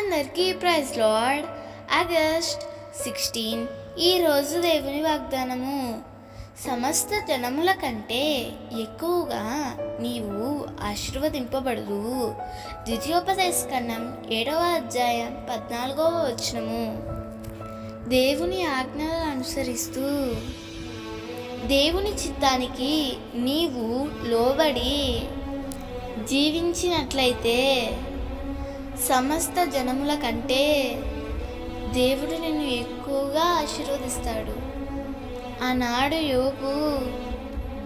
అందరికీ praise lord. August 16 ఈరోజు దేవుని వాగ్దానము. సమస్త జనముల కంటే ఎక్కువగా నీవు ఆశీర్వదింపబడదు. ద్వితీయోపదేశకాండం 7వ అధ్యాయం 14వ వచనము. దేవుని ఆజ్ఞలను అనుసరిస్తూ దేవుని చిత్తానికి నీవు లోబడి జీవించినట్లయితే సమస్త జనముల కంటే దేవుడు నిన్ను ఎక్కువగా ఆశీర్వదిస్తాడు. ఆనాడు యోబు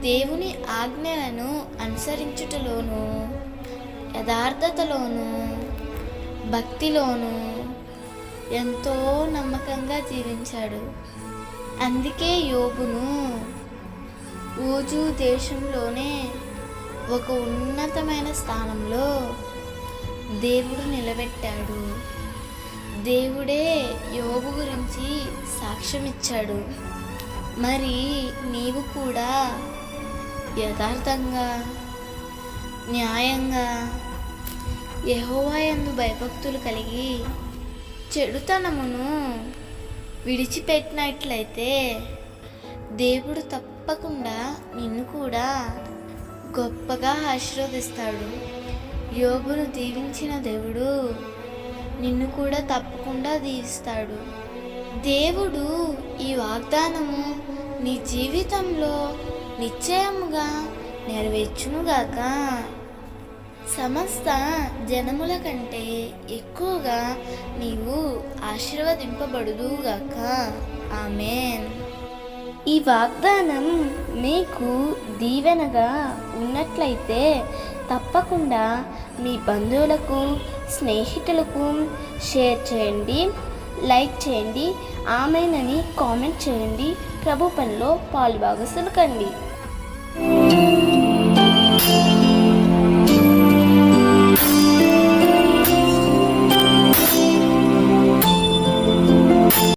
దేవుని ఆజ్ఞలను అనుసరించుటలోను, యథార్థతలోను, భక్తిలోను ఎంతో నమ్మకంగా జీవించాడు. అందుకే యోబును ఊజు దేశంలోనే ఒక ఉన్నతమైన స్థానంలో దేవుడు నిలబెట్టాడు. దేవుడే యోబు గురించి సాక్ష్యం ఇచ్చాడు. మరి నీవు కూడా యథార్థంగా, న్యాయంగా, యెహోవా యందు భయభక్తులు కలిగి చెడుతనమును విడిచిపెట్టినట్లయితే దేవుడు తప్పకుండా నిన్ను కూడా గొప్పగా ఆశీర్వదిస్తాడు. యోబును దీవించిన దేవుడు నిన్ను కూడా తప్పకుండా దీవిస్తాడు. దేవుడు ఈ వాగ్దానము నీ జీవితంలో నిశ్చయముగా నెరవేర్చునుగాక. సమస్త జనముల కంటే ఎక్కువగా నీవు ఆశీర్వదింపబడుదుగాక. ఆమేన్. ఈ వాగ్దానం మీకు దీవెనగా ఉన్నట్లయితే తప్పకుండా మీ బంధువులకు, స్నేహితులకు షేర్ చేయండి, లైక్ చేయండి, ఆమేన్ అని కామెంట్ చేయండి. ప్రభు పనిలో పాలుభాగస్తులు కండి.